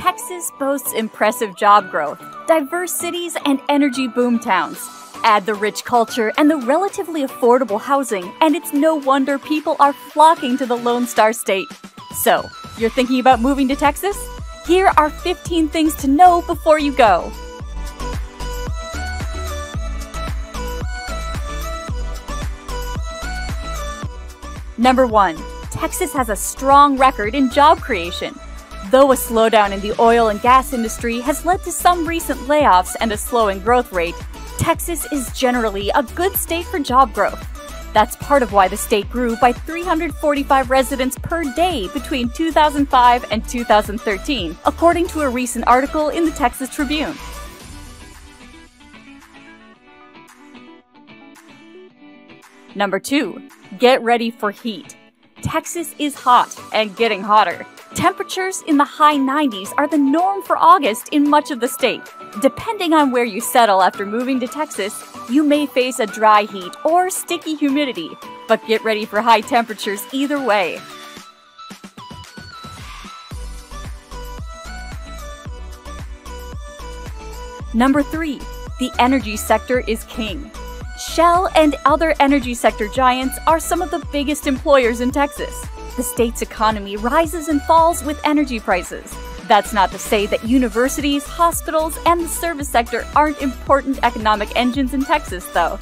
Texas boasts impressive job growth, diverse cities, and energy boom towns. Add the rich culture and the relatively affordable housing, and it's no wonder people are flocking to the Lone Star State. So, you're thinking about moving to Texas? Here are 15 things to know before you go. Number 1. Texas has a strong record in job creation. Though a slowdown in the oil and gas industry has led to some recent layoffs and a slowing growth rate, Texas is generally a good state for job growth. That's part of why the state grew by 345 residents per day between 2005 and 2013, according to a recent article in the Texas Tribune. Number 2. Get ready for heat. Texas is hot and getting hotter. Temperatures in the high 90s are the norm for August in much of the state. Depending on where you settle after moving to Texas, you may face a dry heat or sticky humidity, but get ready for high temperatures either way. Number 3. The energy sector is king. Shell and other energy sector giants are some of the biggest employers in Texas. The state's economy rises and falls with energy prices. That's not to say that universities, hospitals, and the service sector aren't important economic engines in Texas, though.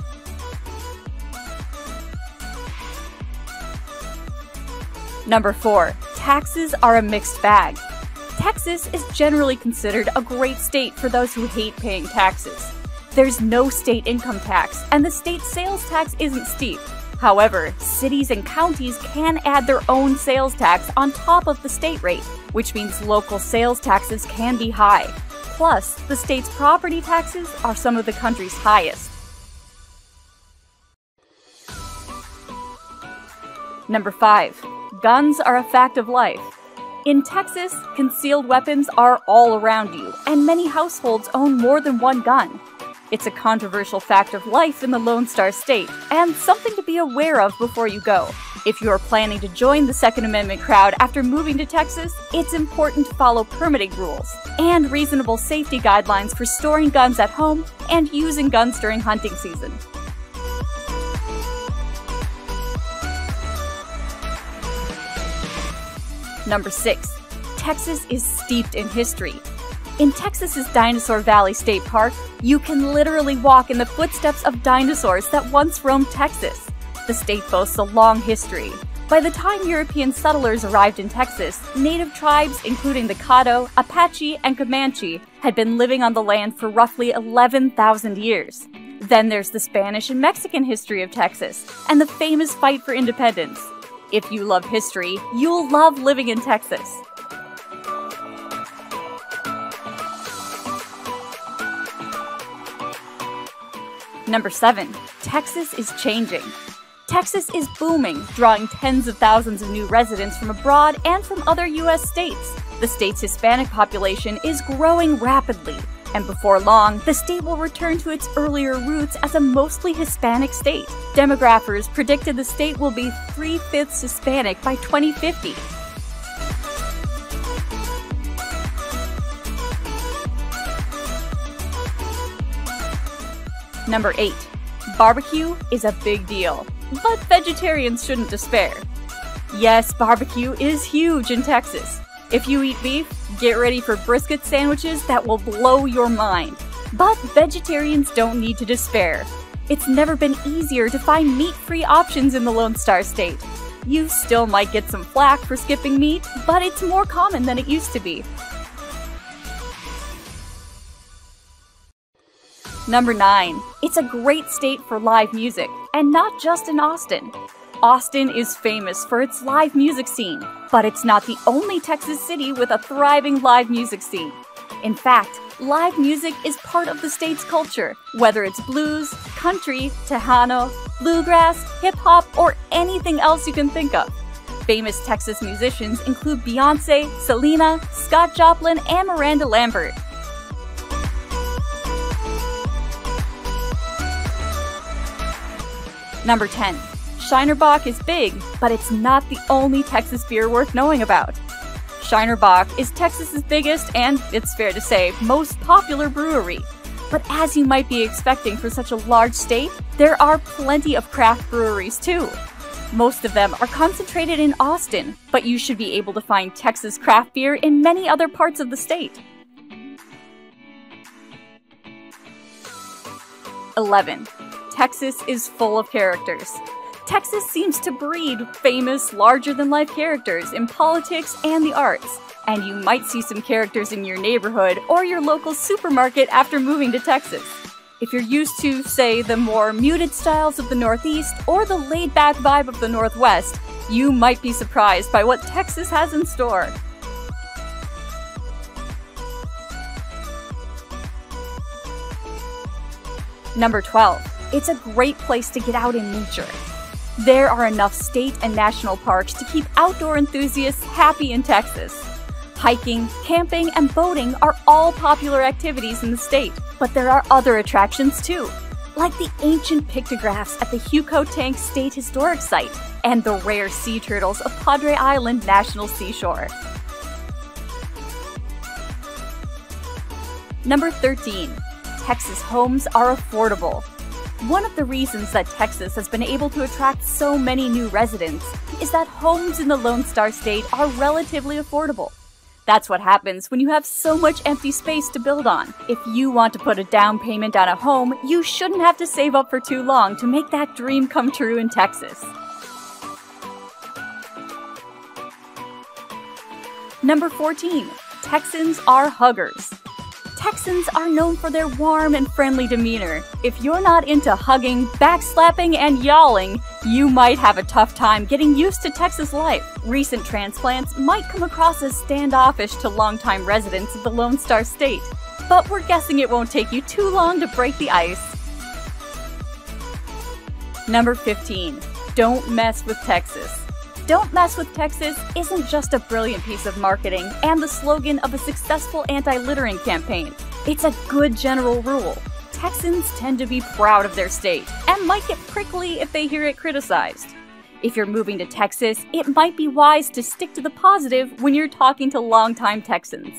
Number 4. Taxes are a mixed bag. Texas is generally considered a great state for those who hate paying taxes. There's no state income tax, and the state sales tax isn't steep. However, cities and counties can add their own sales tax on top of the state rate, which means local sales taxes can be high. Plus, the state's property taxes are some of the country's highest. Number 5. Guns are a fact of life. In Texas, concealed weapons are all around you, and many households own more than one gun. It's a controversial fact of life in the Lone Star State, and something to be aware of before you go. If you are planning to join the Second Amendment crowd after moving to Texas, it's important to follow permitting rules and reasonable safety guidelines for storing guns at home and using guns during hunting season. Number 6. Texas is steeped in history. In Texas's Dinosaur Valley State Park, you can literally walk in the footsteps of dinosaurs that once roamed Texas. The state boasts a long history. By the time European settlers arrived in Texas, native tribes including the Caddo, Apache, and Comanche had been living on the land for roughly 11,000 years. Then there's the Spanish and Mexican history of Texas, and the famous fight for independence. If you love history, you'll love living in Texas. Number 7. Texas is changing. Texas is booming, drawing tens of thousands of new residents from abroad and from other U.S. states. The state's Hispanic population is growing rapidly, and before long, the state will return to its earlier roots as a mostly Hispanic state. Demographers predicted the state will be 3/5 Hispanic by 2050. Number 8. Barbecue is a big deal, but vegetarians shouldn't despair. Yes, barbecue is huge in Texas. If you eat beef, get ready for brisket sandwiches that will blow your mind. But vegetarians don't need to despair. It's never been easier to find meat-free options in the Lone Star State. You still might get some flack for skipping meat, but it's more common than it used to be. Number 9. It's a great state for live music, and not just in Austin. Austin is famous for its live music scene, but it's not the only Texas city with a thriving live music scene. In fact, live music is part of the state's culture, whether it's blues, country, Tejano, bluegrass, hip-hop, or anything else you can think of. Famous Texas musicians include Beyoncé, Selena, Scott Joplin, and Miranda Lambert. Number 10. Shiner Bock is big, but it's not the only Texas beer worth knowing about. Shiner Bock is Texas's biggest and, it's fair to say, most popular brewery. But as you might be expecting for such a large state, there are plenty of craft breweries too. Most of them are concentrated in Austin, but you should be able to find Texas craft beer in many other parts of the state. 11. Texas is full of characters. Texas seems to breed famous, larger-than-life characters in politics and the arts, and you might see some characters in your neighborhood or your local supermarket after moving to Texas. If you're used to, say, the more muted styles of the Northeast or the laid-back vibe of the Northwest, you might be surprised by what Texas has in store. Number 12. It's a great place to get out in nature. There are enough state and national parks to keep outdoor enthusiasts happy in Texas. Hiking, camping, and boating are all popular activities in the state, but there are other attractions too, like the ancient pictographs at the Huco Tank State Historic Site and the rare sea turtles of Padre Island National Seashore. Number 13. Texas homes are affordable. One of the reasons that Texas has been able to attract so many new residents is that homes in the Lone Star State are relatively affordable. That's what happens when you have so much empty space to build on. If you want to put a down payment on a home, you shouldn't have to save up for too long to make that dream come true in Texas. Number 14. Texans are huggers. Texans are known for their warm and friendly demeanor. If you're not into hugging, backslapping, and yawling, you might have a tough time getting used to Texas life. Recent transplants might come across as standoffish to longtime residents of the Lone Star State, but we're guessing it won't take you too long to break the ice. Number 15. Don't mess with Texas. Don't Mess with Texas isn't just a brilliant piece of marketing and the slogan of a successful anti-littering campaign. It's a good general rule. Texans tend to be proud of their state and might get prickly if they hear it criticized. If you're moving to Texas, it might be wise to stick to the positive when you're talking to longtime Texans.